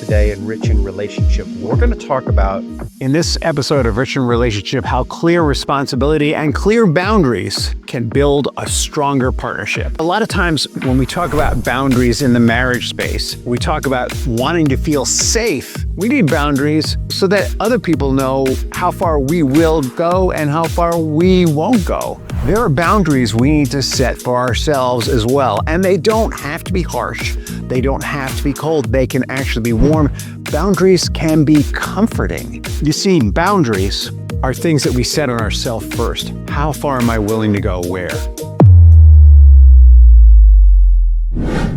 today in Rich in Relationship. We're going to talk about, in this episode of Rich in Relationship, how clear responsibility and clear boundaries can build a stronger partnership. A lot of times when we talk about boundaries in the marriage space, we talk about wanting to feel safe. We need boundaries so that other people know how far we will go and how far we won't go. There are boundaries we need to set for ourselves as well, and they don't have to be harsh. They don't have to be cold. They can actually be warm. Boundaries can be comforting. You see, boundaries are things that we set on ourselves first. How far am I willing to go where?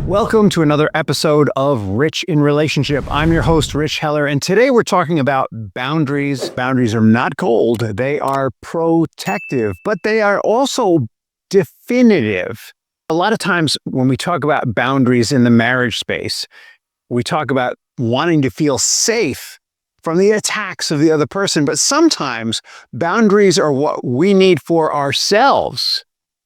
Welcome to another episode of Rich in Relationship. I'm your host, Rich Heller, and today we're talking about boundaries. Boundaries are not cold. They are protective, but they are also definitive. A lot of times when we talk about boundaries in the marriage space, we talk about wanting to feel safe from the attacks of the other person, but sometimes boundaries are what we need for ourselves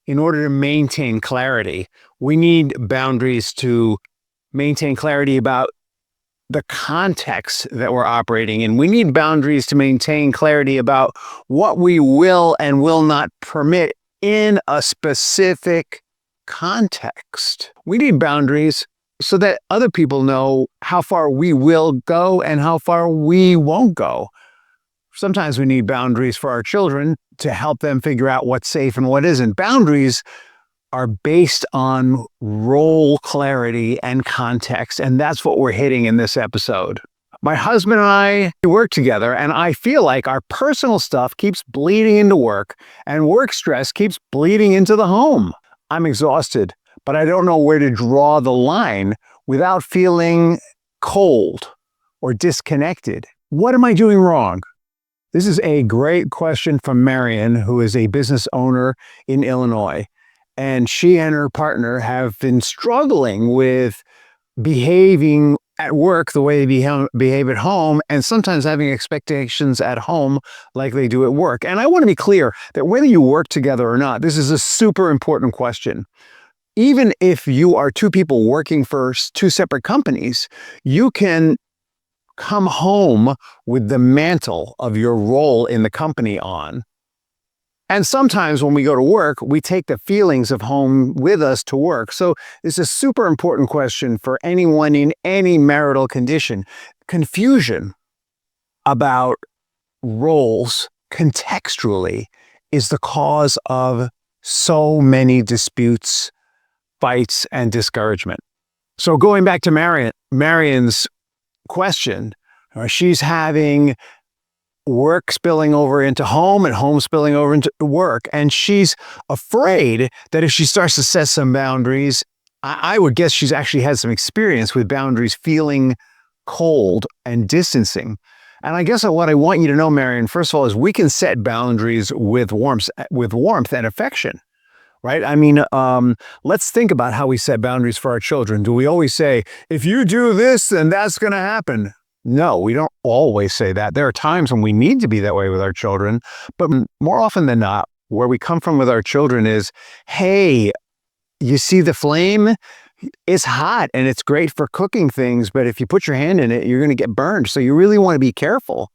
in order to maintain clarity. We need boundaries to maintain clarity about the context that we're operating in. We need boundaries to maintain clarity about what we will and will not permit in a specific context. We need boundaries so that other people know how far we will go and how far we won't go. Sometimes we need boundaries for our children to help them figure out what's safe and what isn't. Boundaries are based on role clarity and context, and that's what we're hitting in this episode. My husband and I work together, and I feel like our personal stuff keeps bleeding into work, and work stress keeps bleeding into the home. I'm exhausted, but I don't know where to draw the line without feeling cold or disconnected. What am I doing wrong? This is a great question from Marion, who is a business owner in Illinois. And she and her partner have been struggling with behaving at work the way they behave at home, and sometimes having expectations at home like they do at work. And I want to be clear that whether you work together or not, this is a super important question. Even if you are two people working for two separate companies, you can come home with the mantle of your role in the company on. And sometimes when we go to work, we take the feelings of home with us to work. So it's a super important question for anyone in any marital condition. Confusion about roles contextually is the cause of so many disputes, fights, and discouragement. So going back to Marion's question, she's having work spilling over into home and home spilling over into work. And she's afraid that if she starts to set some boundaries, I would guess she's actually had some experience with boundaries feeling cold and distancing. And I guess what I want you to know, Marion, first of all, is we can set boundaries with warmth and affection. Right? I mean, let's think about how we set boundaries for our children. Do we always say, if you do this, then that's going to happen? No, we don't always say that. There are times when we need to be that way with our children, but more often than not, where we come from with our children is, hey, you see the flame? It's hot and it's great for cooking things, but if you put your hand in it, you're going to get burned. So you really want to be careful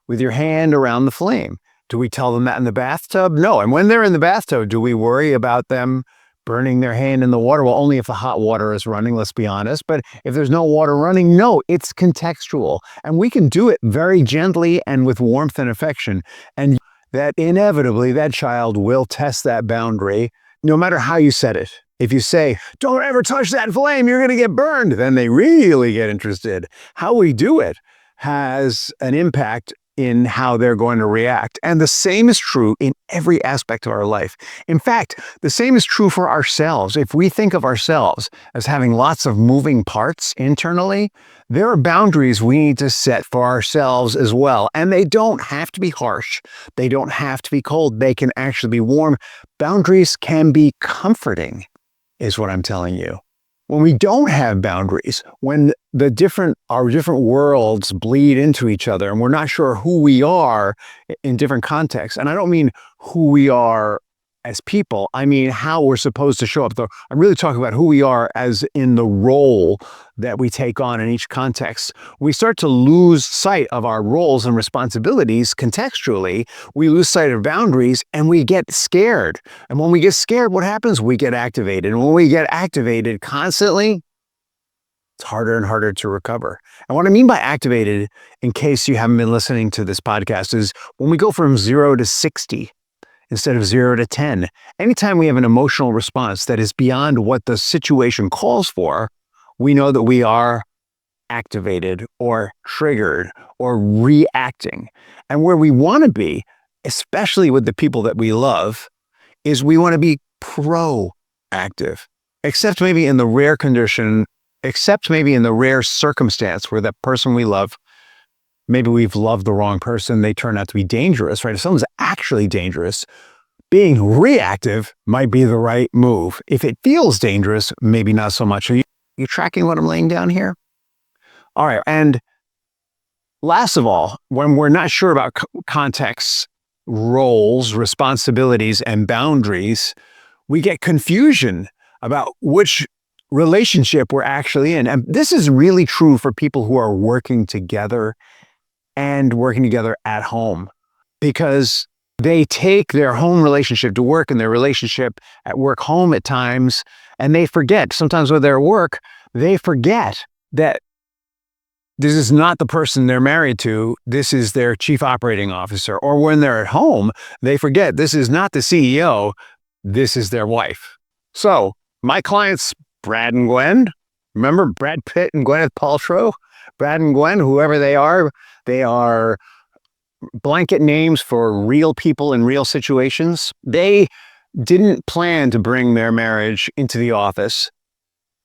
with your hand around the flame. Do we tell them that in the bathtub? No. And when they're in the bathtub, do we worry about them burning their hand in the water? Well, only if the hot water is running, let's be honest. But if there's no water running, no, it's contextual. And we can do it very gently and with warmth and affection. And that inevitably, that child will test that boundary, no matter how you set it. If you say, don't ever touch that flame, you're going to get burned, then they really get interested. How we do it has an impact in how they're going to react. And the same is true in every aspect of our life. In fact, the same is true for ourselves. If we think of ourselves as having lots of moving parts internally, there are boundaries we need to set for ourselves as well. And they don't have to be harsh. They don't have to be cold. They can actually be warm. Boundaries can be comforting, is what I'm telling you. When we don't have boundaries, when our different worlds bleed into each other and we're not sure who we are in different contexts, and I don't mean who we are as people, I mean how we're supposed to show up. Though I'm really talking about who we are as in the role that we take on in each context. We start to lose sight of our roles and responsibilities contextually. We lose sight of boundaries and we get scared. And when we get scared, what happens? We get activated. And when we get activated constantly, it's harder and harder to recover. And what I mean by activated, in case you haven't been listening to this podcast, is when we go from 0 to 60 instead of 0 to 10. Anytime we have an emotional response that is beyond what the situation calls for, we know that we are activated or triggered or reacting. And where we want to be, especially with the people that we love, is we want to be proactive, except maybe in the rare circumstance where that person we love, maybe we've loved the wrong person, they turn out to be dangerous, right? If someone's actually dangerous, being reactive might be the right move. If it feels dangerous, maybe not so much. Are you tracking what I'm laying down here? All right. And last of all, when we're not sure about contexts, roles, responsibilities, and boundaries, we get confusion about which relationship we're actually in. And this is really true for people who are working together and working together at home, because they take their home relationship to work and their relationship at work home at times, and they forget, sometimes with their work, they forget that this is not the person they're married to, this is their chief operating officer. Or when they're at home, they forget this is not the CEO, this is their wife. So my clients, Brad and Gwen, remember Brad Pitt and Gwyneth Paltrow? Brad and Gwen, whoever they are blanket names for real people in real situations. They didn't plan to bring their marriage into the office,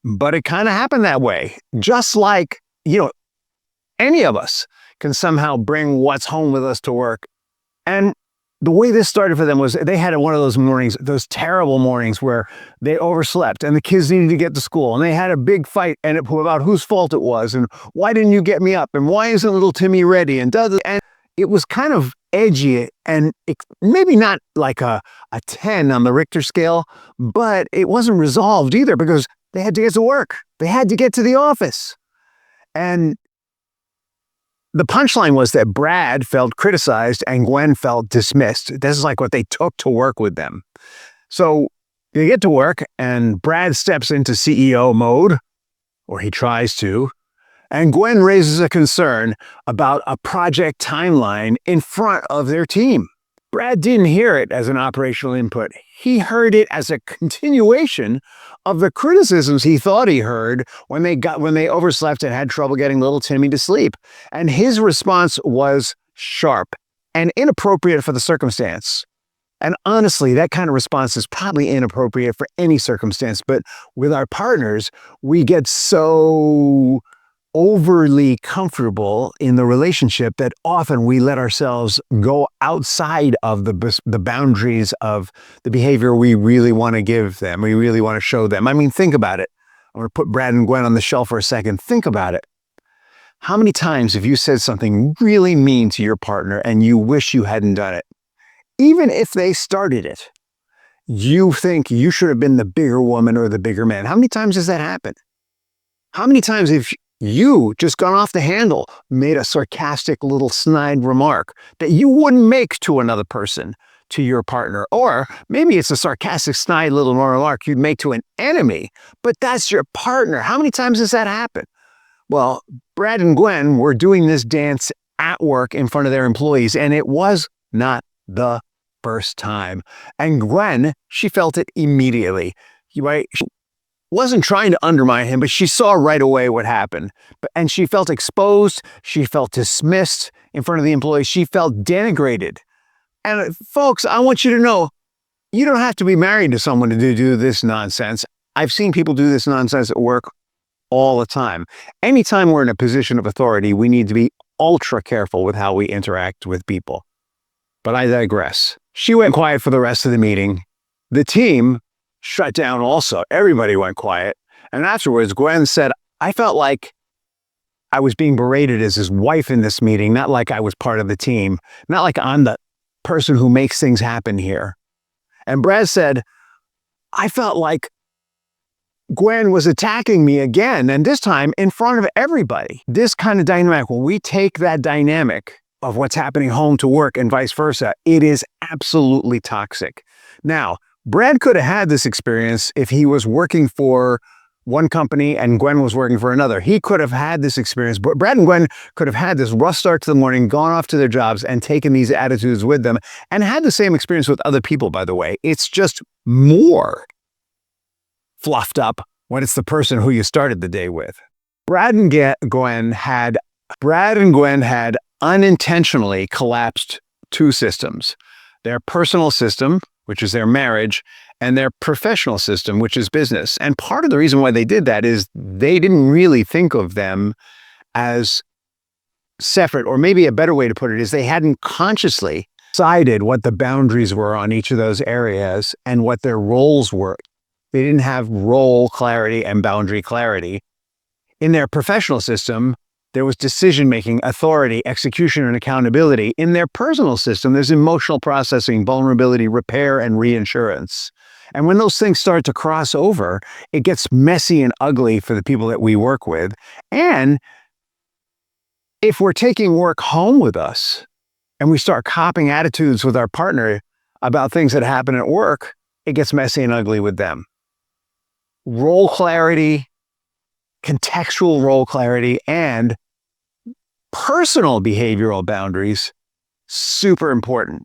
but it kind of happened that way. Just like, any of us can somehow bring what's home with us to work. And the way this started for them was they had one of those mornings, those terrible mornings where they overslept and the kids needed to get to school and they had a big fight about whose fault it was and why didn't you get me up and why isn't little Timmy ready and it was kind of edgy and maybe not like a 10 on the Richter scale, but it wasn't resolved either because they had to get to work. They had to get to the office. And the punchline was that Brad felt criticized and Gwen felt dismissed. This is like what they took to work with them. So they get to work and Brad steps into CEO mode, or he tries to, and Gwen raises a concern about a project timeline in front of their team. Brad didn't hear it as an operational input. He heard it as a continuation of the criticisms he thought he heard when they overslept and had trouble getting little Timmy to sleep. And his response was sharp and inappropriate for the circumstance. And honestly, that kind of response is probably inappropriate for any circumstance. But with our partners, we get so overly comfortable in the relationship that often we let ourselves go outside of the boundaries of the behavior we really want to give them, we really want to show them. I mean, think about it. I'm going to put Brad and Gwen on the shelf for a second. Think about it. How many times have you said something really mean to your partner and you wish you hadn't done it? Even if they started it, you think you should have been the bigger woman or the bigger man. How many times does that happen? How many times have you just gone off the handle, made a sarcastic little snide remark that you wouldn't make to another person, to your partner? Or maybe it's a sarcastic snide little remark you'd make to an enemy, but that's your partner. How many times does that happen? Well, Brad and Gwen were doing this dance at work in front of their employees, and it was not the first time. And Gwen, she felt it immediately, right? She wasn't trying to undermine him, but she saw right away what happened. And she felt exposed. She felt dismissed in front of the employees. She felt denigrated. And folks, I want you to know, you don't have to be married to someone to do this nonsense. I've seen people do this nonsense at work all the time. Anytime we're in a position of authority, we need to be ultra careful with how we interact with people. But I digress. She went quiet for the rest of the meeting. The team shut down also. Everybody went quiet. And afterwards, Gwen said, I felt like I was being berated as his wife in this meeting, not like I was part of the team, not like I'm the person who makes things happen here. And Brad said, I felt like Gwen was attacking me again, and this time in front of everybody. This kind of dynamic, when we take that dynamic of what's happening home to work and vice versa, it is absolutely toxic. Now, Brad could have had this experience if he was working for one company and Gwen was working for another. He could have had this experience. Brad and Gwen could have had this rough start to the morning, gone off to their jobs and taken these attitudes with them and had the same experience with other people, by the way. It's just more fluffed up when it's the person who you started the day with. Brad and Gwen had unintentionally collapsed two systems. Their personal system, which is their marriage, and their professional system, which is business. And part of the reason why they did that is they didn't really think of them as separate, or maybe a better way to put it is they hadn't consciously decided what the boundaries were on each of those areas and what their roles were. They didn't have role clarity and boundary clarity. In their professional system, there was decision-making, authority, execution, and accountability. In their personal system, there's emotional processing, vulnerability, repair, and reinsurance. And when those things start to cross over, it gets messy and ugly for the people that we work with. And if we're taking work home with us and we start copying attitudes with our partner about things that happen at work, it gets messy and ugly with them. Role clarity, contextual role clarity, and personal behavioral boundaries, super important.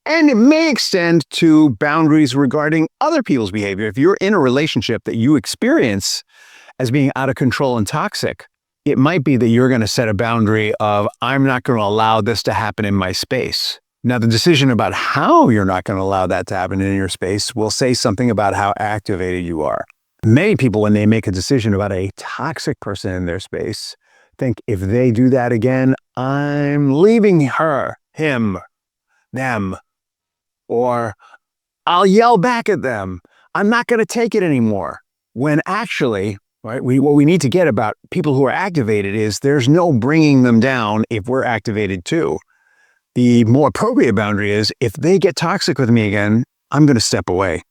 And it may extend to boundaries regarding other people's behavior. If you're in a relationship that you experience as being out of control and toxic, it might be that you're going to set a boundary of, I'm not going to allow this to happen in my space. Now, the decision about how you're not going to allow that to happen in your space will say something about how activated you are. Many people, when they make a decision about a toxic person in their space, think if they do that again, I'm leaving her, him, them, or I'll yell back at them. I'm not going to take it anymore. When actually, right, what we need to get about people who are activated is there's no bringing them down if we're activated too. The more appropriate boundary is if they get toxic with me again, I'm going to step away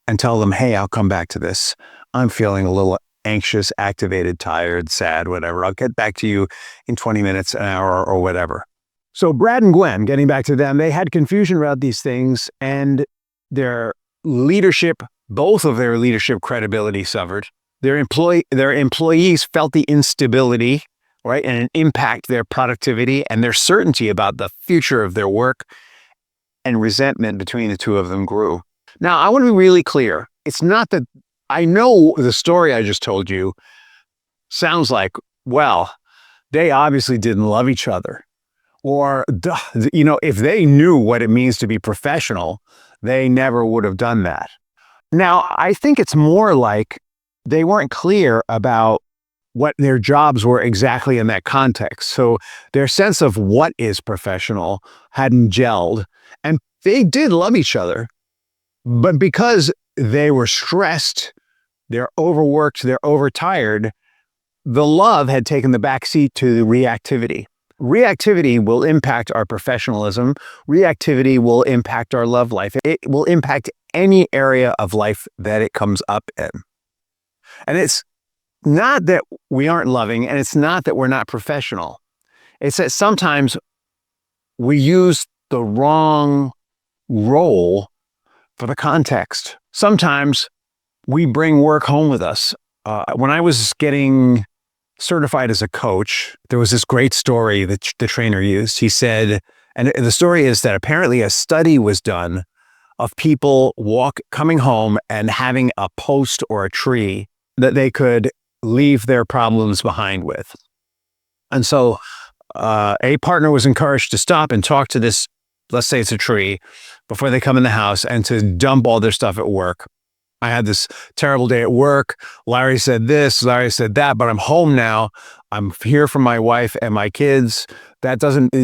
and tell them, hey, I'll come back to this. I'm feeling a little anxious, activated, tired, sad, whatever. I'll get back to you in 20 minutes, an hour, or whatever. So Brad and Gwen, getting back to them, they had confusion about these things, and their leadership, both of their leadership credibility suffered. Their employees felt the instability, right, and it impacted their productivity and their certainty about the future of their work, and resentment between the two of them grew. Now, I want to be really clear. It's not that I know the story I just told you sounds like, well, they obviously didn't love each other. Or, if they knew what it means to be professional, they never would have done that. Now, I think it's more like they weren't clear about what their jobs were exactly in that context. So their sense of what is professional hadn't gelled. And they did love each other. But because they were stressed, they're overworked, they're overtired, the love had taken the backseat to the reactivity. Reactivity will impact our professionalism. Reactivity will impact our love life. It will impact any area of life that it comes up in. And it's not that we aren't loving, and it's not that we're not professional. It's that sometimes we use the wrong role for the context. Sometimes we bring work home with us. When I was getting certified as a coach, there was this great story that the trainer used. He said, and the story is that apparently a study was done of people coming home and having a post or a tree that they could leave their problems behind with. And so a partner was encouraged to stop and talk to this, let's say it's a tree, before they come in the house, and to dump all their stuff at work. I had this terrible day at work. Larry said this, Larry said that, but I'm home now. I'm here for my wife and my kids. That doesn't,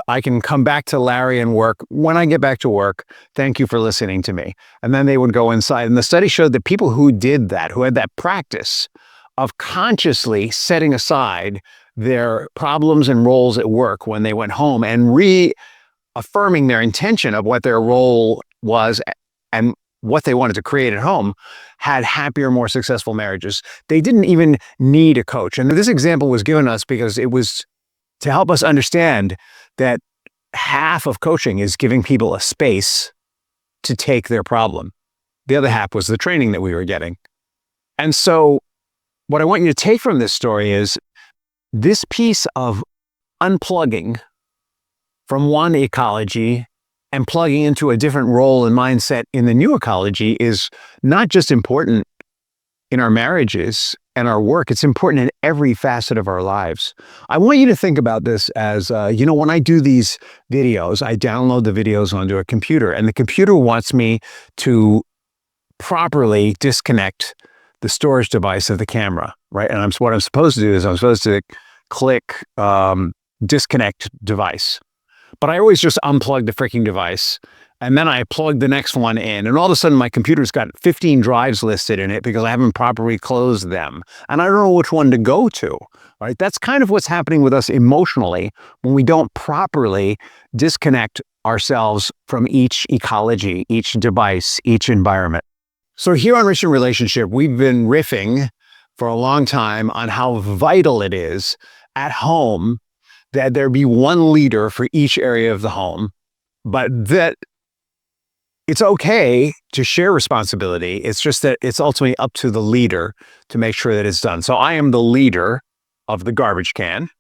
I can come back to Larry and work when I get back to work. Thank you for listening to me. And then they would go inside. And the study showed that people who did that, who had that practice of consciously setting aside their problems and roles at work when they went home and reaffirming their intention of what their role was and what they wanted to create at home had happier, more successful marriages. They didn't even need a coach. And this example was given us because it was to help us understand that half of coaching is giving people a space to take their problem. The other half was the training that we were getting. And so what I want you to take from this story is this piece of unplugging from one ecology and plugging into a different role and mindset in the new ecology is not just important in our marriages and our work, it's important in every facet of our lives. I want you to think about this as, when I do these videos, I download the videos onto a computer, and the computer wants me to properly disconnect the storage device of the camera, right? And what I'm supposed to do is I'm supposed to click disconnect device. But I always just unplug the freaking device, and then I plug the next one in, and all of a sudden my computer's got 15 drives listed in it because I haven't properly closed them, and I don't know which one to go to. Right? That's kind of what's happening with us emotionally when we don't properly disconnect ourselves from each ecology, each device, each environment. So here on Rich in Relationship, we've been riffing for a long time on how vital it is at home that there be one leader for each area of the home, but that it's okay to share responsibility. It's just that it's ultimately up to the leader to make sure that it's done. So I am the leader of the garbage can,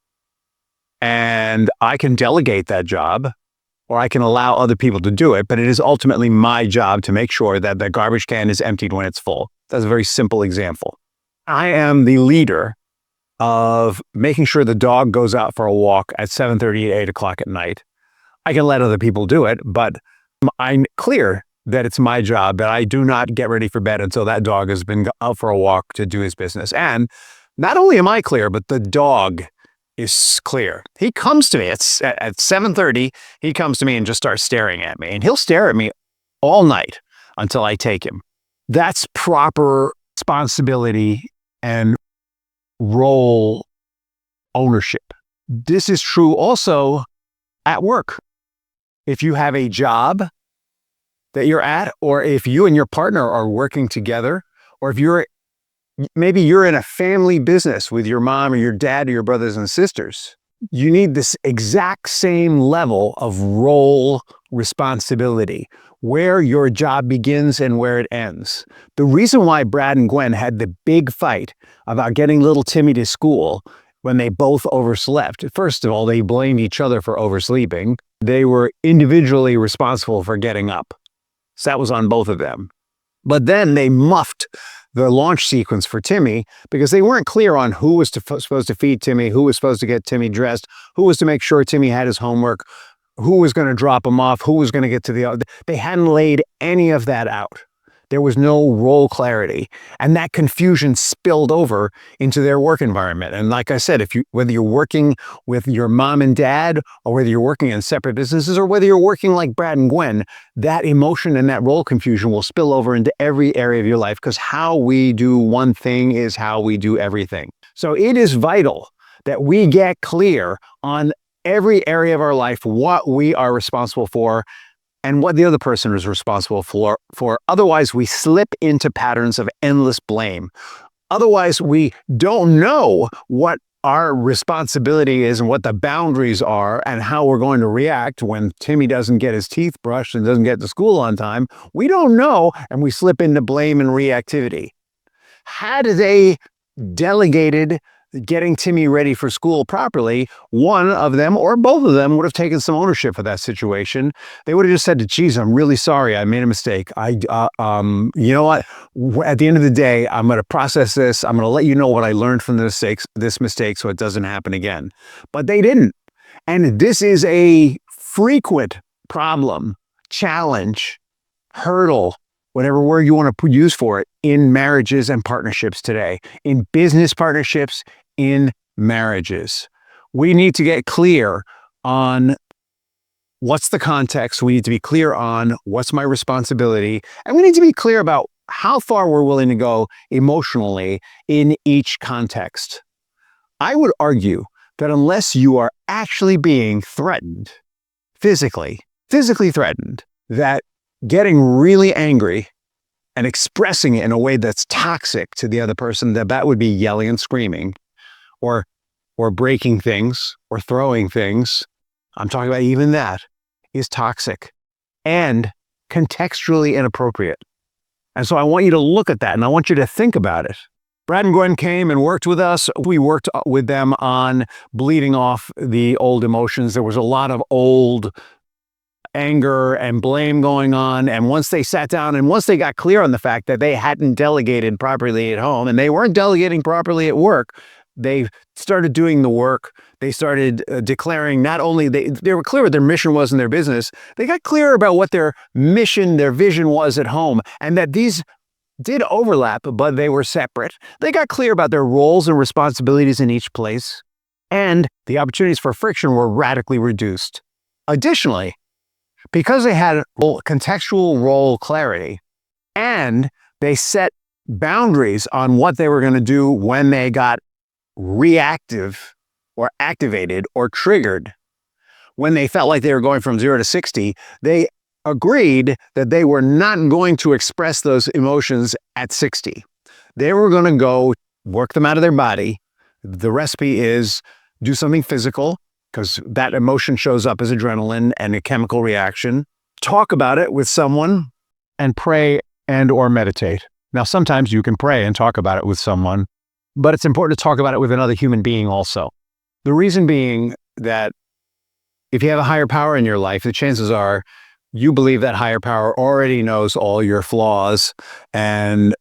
and I can delegate that job, or I can allow other people to do it, but it is ultimately my job to make sure that the garbage can is emptied when it's full. That's a very simple example. I am the leader of making sure the dog goes out for a walk at 7:30, 8 o'clock at night. I can let other people do it, but I'm clear that it's my job, that I do not get ready for bed until that dog has been out for a walk to do his business. And not only am I clear, but the dog is clear. He comes to me at 7:30, he comes to me and just starts staring at me. And he'll stare at me all night until I take him. That's proper responsibility and role ownership. This is true also at work. If you have a job that you're at, or if you and your partner are working together, or if maybe you're in a family business with your mom or your dad or your brothers and sisters, you need this exact same level of role responsibility, where your job begins and where it ends. The reason why Brad and Gwen had the big fight about getting little Timmy to school when they both overslept, first of all, they blamed each other for oversleeping. They were individually responsible for getting up. So that was on both of them. But then they muffed the launch sequence for Timmy because they weren't clear on who was supposed to feed Timmy, who was supposed to get Timmy dressed, who was to make sure Timmy had his homework, who was going to drop him off, who was going to get to the... They hadn't laid any of that out. There was no role clarity. And that confusion spilled over into their work environment. And like I said, whether you're working with your mom and dad, or whether you're working in separate businesses, or whether you're working like Brad and Gwen, that emotion and that role confusion will spill over into every area of your life, because how we do one thing is how we do everything. So it is vital that we get clear on every area of our life, what we are responsible for and what the other person is responsible for. Otherwise, we slip into patterns of endless blame. Otherwise, we don't know what our responsibility is and what the boundaries are and how we're going to react when Timmy doesn't get his teeth brushed and doesn't get to school on time. We don't know, and we slip into blame and reactivity. Had they delegated getting Timmy ready for school properly, one of them or both of them would have taken some ownership for that situation. They would have just said, geez, I'm really sorry. I made a mistake. You know what? At the end of the day, I'm going to process this. I'm going to let you know what I learned from this mistake so it doesn't happen again. But they didn't. And this is a frequent problem, challenge, hurdle, whatever word you want to use for it, in marriages and partnerships today, in business partnerships, in marriages. We need to get clear on what's the context. We need to be clear on what's my responsibility. And we need to be clear about how far we're willing to go emotionally in each context. I would argue that unless you are actually being threatened, physically threatened, that getting really angry and expressing it in a way that's toxic to the other person, that would be yelling and screaming, or breaking things or throwing things. I'm talking about even that is toxic and contextually inappropriate. And so I want you to look at that and I want you to think about it. Brad and Gwen came and worked with us. We worked with them on bleeding off the old emotions. There was a lot of old anger and blame going on. And once they sat down and once they got clear on the fact that they hadn't delegated properly at home and they weren't delegating properly at work, they started doing the work. They started declaring not only they were clear what their mission was in their business, they got clear about what their mission, their vision was at home, and that these did overlap, but they were separate. They got clear about their roles and responsibilities in each place, and the opportunities for friction were radically reduced. Additionally, because they had contextual role clarity and they set boundaries on what they were going to do when they got reactive or activated or triggered, when they felt like they were going from 0 to 60, they agreed that they were not going to express those emotions at 60. They were going to go work them out of their body. The recipe is do something physical, because that emotion shows up as adrenaline and a chemical reaction. Talk about it with someone, and pray and or meditate. Now, sometimes you can pray and talk about it with someone, but it's important to talk about it with another human being also. The reason being that if you have a higher power in your life, the chances are you believe that higher power already knows all your flaws, and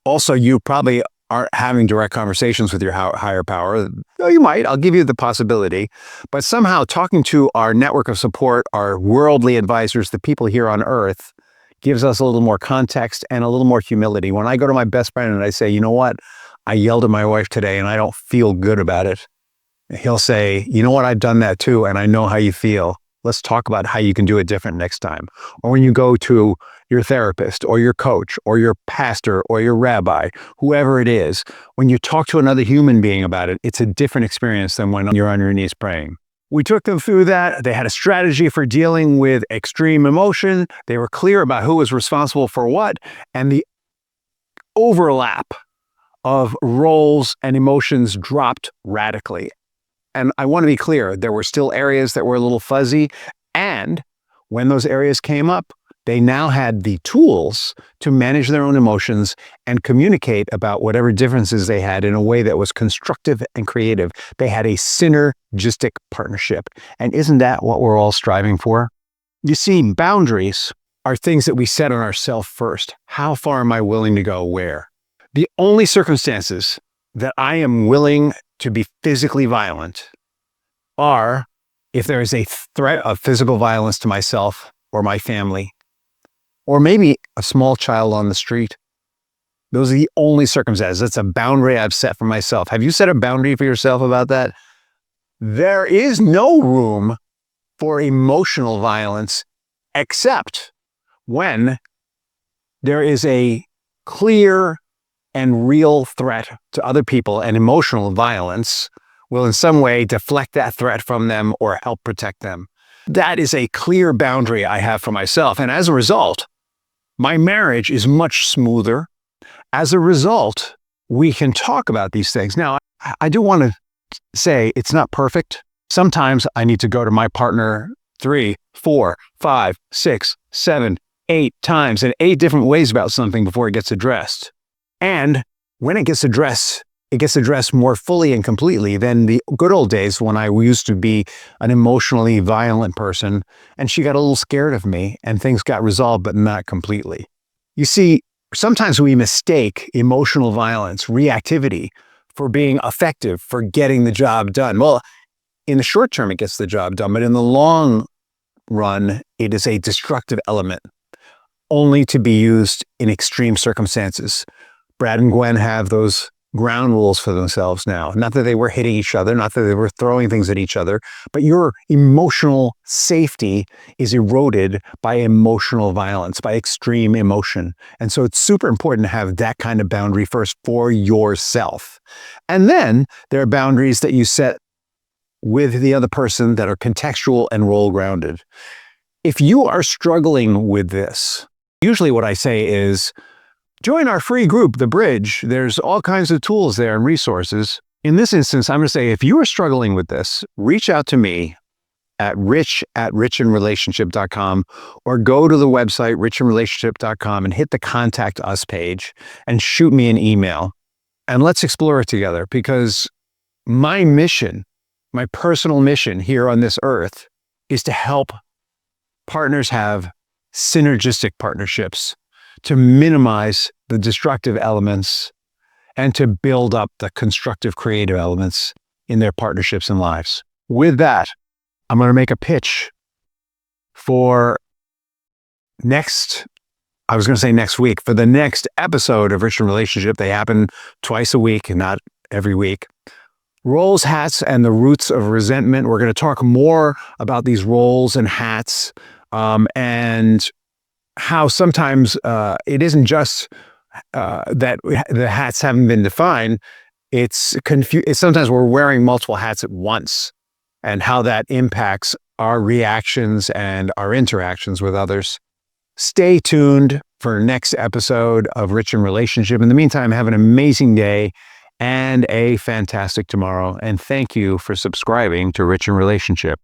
also you probably aren't having direct conversations with your higher power. Oh, you might. I'll give you the possibility. But somehow talking to our network of support, our worldly advisors, the people here on earth, gives us a little more context and a little more humility. When I go to my best friend and I say, you know what, I yelled at my wife today and I don't feel good about it. He'll say, you know what, I've done that too, and I know how you feel. Let's talk about how you can do it different next time. Or when you go to your therapist or your coach or your pastor or your rabbi, whoever it is, when you talk to another human being about it, it's a different experience than when you're on your knees praying. We took them through that. They had a strategy for dealing with extreme emotion. They were clear about who was responsible for what, and the overlap of roles and emotions dropped radically. And I want to be clear, there were still areas that were a little fuzzy. And when those areas came up, they now had the tools to manage their own emotions and communicate about whatever differences they had in a way that was constructive and creative. They had a synergistic partnership. And isn't that what we're all striving for? You see, boundaries are things that we set on ourselves first. How far am I willing to go where? The only circumstances that I am willing to be physically violent are if there is a threat of physical violence to myself or my family, or maybe a small child on the street. Those are the only circumstances. That's a boundary I've set for myself. Have you set a boundary for yourself about that? There is no room for emotional violence except when there is a clear and real threat to other people, and emotional violence will in some way deflect that threat from them or help protect them. That is a clear boundary I have for myself. And as a result, my marriage is much smoother. As a result, we can talk about these things. Now, I do want to say it's not perfect. Sometimes I need to go to my partner 3, 4, 5, 6, 7, 8 times in 8 different ways about something before it gets addressed. And when it gets addressed more fully and completely than the good old days when I used to be an emotionally violent person and she got a little scared of me and things got resolved, but not completely. You see, sometimes we mistake emotional violence, reactivity, for being effective, for getting the job done. Well, in the short term, it gets the job done, but in the long run, it is a destructive element, only to be used in extreme circumstances. Brad and Gwen have those ground rules for themselves now. Not that they were hitting each other, not that they were throwing things at each other, but your emotional safety is eroded by emotional violence, by extreme emotion. And so it's super important to have that kind of boundary first for yourself. And then there are boundaries that you set with the other person that are contextual and role grounded. If you are struggling with this, usually what I say is join our free group, The Bridge. There's all kinds of tools there and resources. In this instance, I'm going to say if you are struggling with this, reach out to me at richinrelationship.com or go to the website richinrelationship.com and hit the Contact Us page and shoot me an email. And let's explore it together, because my mission, my personal mission here on this earth, is to help partners have synergistic partnerships, to minimize the destructive elements and to build up the constructive, creative elements in their partnerships and lives. With that, I'm going to make a pitch for next week, for the next episode of Rich in Relationship. They happen twice a week and not every week. Roles, hats, and the roots of resentment. We're going to talk more about these roles and hats, and how sometimes it isn't just that the hats haven't been defined. It's sometimes we're wearing multiple hats at once, and how that impacts our reactions and our interactions with others. Stay tuned for next episode of Rich in Relationship. In the meantime, have an amazing day and a fantastic tomorrow. And thank you for subscribing to Rich in Relationship.